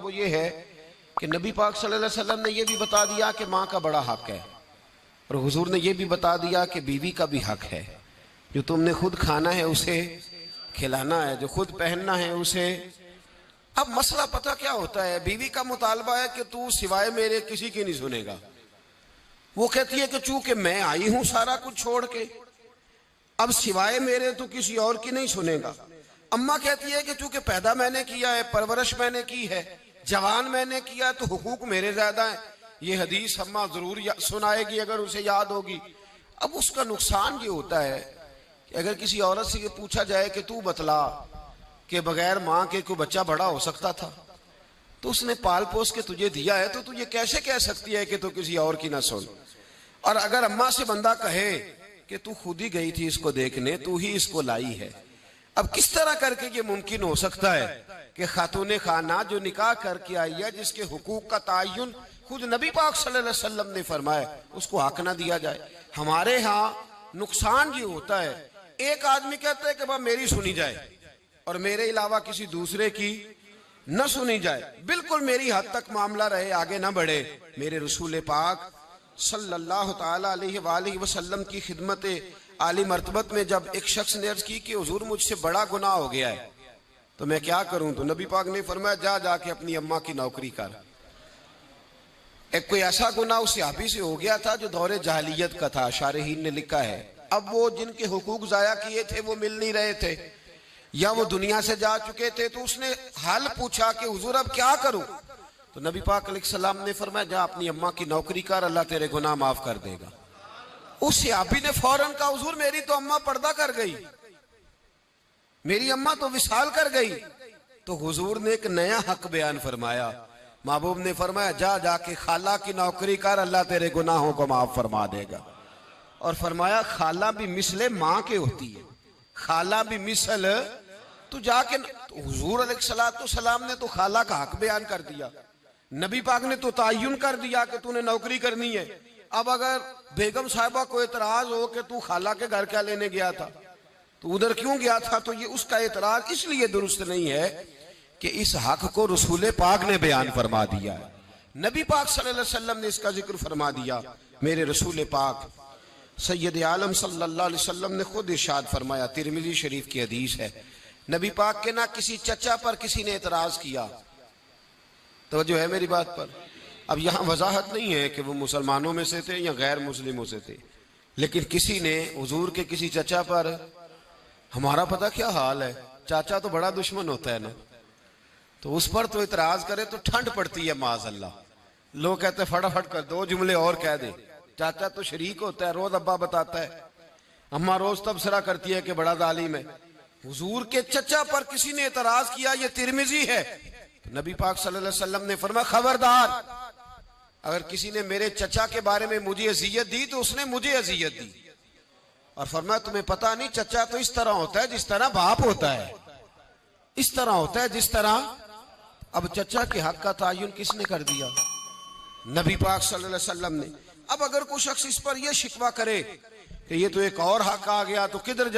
वो ये है कि नबी पाक सल्लल्लाहु अलैहि वसल्लम ने ये भी बता दिया कि माँ का बड़ा हक है, और हुजूर ने ये भी बता दिया कि बीवी का भी हक है। जो तुमने खुद खाना है उसे खिलाना है, जो खुद पहनना है उसे। अब मसला पता क्या होता है, बीवी का मुतालबा है कि तू सिवाय मेरे किसी की नहीं सुनेगा। वो कहती है कि चूंकि मैं आई हूं सारा कुछ छोड़ के, अब सिवाय मेरे तो किसी और की नहीं सुनेगा। अम्मा कहती है कि चूंकि पैदा मैंने किया है, परवरिश मैंने की है, जवान मैंने किया है, तो हुकूक मेरे ज्यादा है। ये हदीस अम्मा जरूर सुनाएगी अगर उसे याद होगी। अब उसका नुकसान ये होता है कि अगर किसी औरत से ये पूछा जाए कि तू बतला कि बगैर माँ के कोई बच्चा बड़ा हो सकता था, तो उसने पाल पोस के तुझे दिया है, तो तुझे कैसे कह सकती है कि तू किसी और की ना सुन। और अगर अम्मा से बंदा कहे कि तू खुद ही गई थी इसको देखने, तू ही इसको लाई है, अब किस तरह करके ये मुमकिन हो सकता है कि खातून खाना जो निकाह करके आई है, जिसके हुकूक का तायुन खुद नबी पाक सल्लल्लाहु अलैहि वसल्लम ने फरमाया, उसको हक ना दिया जाए। हमारे यहाँ नुकसान ये होता है, एक आदमी कहता है कि भाई मेरी सुनी जाए और मेरे अलावा किसी दूसरे की न सुनी जाए, बिल्कुल मेरी हद तक मामला रहे, आगे ना बढ़े। मेरे रसूल पाक सल्लल्लाहु ताला अलैहि वसल्लम की खिदमत आली मर्तबत में जब एक शख्स ने अर्ज की कि हुजूर मुझसे बड़ा गुनाह हो गया है, तो मैं क्या करूं, तो नबी पाक ने फरमाया जा जाके अपनी अम्मा की नौकरी कर। एक कोई ऐसा गुनाह उस सहाबी से हो गया था जो दौरे जाहिलियत का था, शारहीन ने लिखा है। अब वो जिनके हुकूक जाया किए थे वो मिल नहीं रहे थे, या वो दुनिया से जा चुके थे, तो उसने हाल पूछा कि हुजूर अब क्या करूं, तो नबी पाक अलैहिस्सलाम ने फरमाया जा अपनी अम्मा की नौकरी कर, अल्लाह तेरे गुनाह माफ कर देगा। उस सहाबी ने फौरन कहा हुजूर मेरी तो अम्मा पर्दा कर गई, मेरी अम्मा तो विसाल कर गई। तो हुजूर ने एक नया हक बयान फरमाया, महबूब ने फरमाया जा जाके खाला की नौकरी कर, अल्लाह तेरे गुनाहों को माफ फरमा देगा। और फरमाया खाला भी मिसले माँ के होती है, खाला भी मिसल, तू जाके। तो हुजूर अलैहिस्सलाम ने तो खाला का हक बयान कर दिया, नबी पाक ने तो तायुन कर दिया कि तूने नौकरी करनी है। अब अगर बेगम साहिबा को एतराज हो कि तू खाला के घर क्या लेने गया था, तो उधर क्यों गया था, तो ये उसका एतराज इसलिए दुरुस्त नहीं है कि इस हक को रसूल पाक ने बयान फरमा दिया है। नबी पाक सल्लल्लाहु अलैहि वसल्लम ने इसका जिक्र फरमा दिया। मेरे रसूल पाक सैयद आलम सल्लल्लाहु अलैहि वसल्लम ने खुद इरशाद फरमाया, तिरमिज़ी शरीफ की हदीस है, नबी पाक के ना किसी चचा पर किसी ने एतराज किया। तो जो है मेरी बात पर, अब यहाँ वजाहत नहीं है कि वो मुसलमानों में से थे या गैर मुस्लिमों से थे, लेकिन किसी ने हुजूर के किसी चचा पर, हमारा पता क्या हाल है, चाचा तो बड़ा दुश्मन होता है ना, तो उस पर तो इतराज करे तो ठंड पड़ती है माज़अल्लाह। लोग कहते हैं फटाफट कर दो जुमले और कह दे, चाचा तो शरीक होता है, रोज अब्बा बताता है, अम्मा रोज तबसरा करती है कि बड़ा जालिम है। हुजूर के चचा पर किसी ने इतराज किया, ये तिरमिज़ी है, तो नबी पाक सल्लल्लाहु अलैहि वसल्लम ने फरमाया खबरदार, अगर किसी ने मेरे चचा के बारे में मुझे अज़ियत दी तो उसने मुझे अज़ियत दी। और फरमाया तुम्हें पता नहीं, चचा तो इस तरह होता है जिस तरह बाप होता है, इस तरह होता है जिस तरह। अब चचा के हक का तायुन किसने कर दिया, नबी पाक सल्लल्लाहु अलैहि वसल्लम ने। अब अगर कोई शख्स इस पर यह शिकवा करे कि ये तो एक और हक आ गया, तो किधर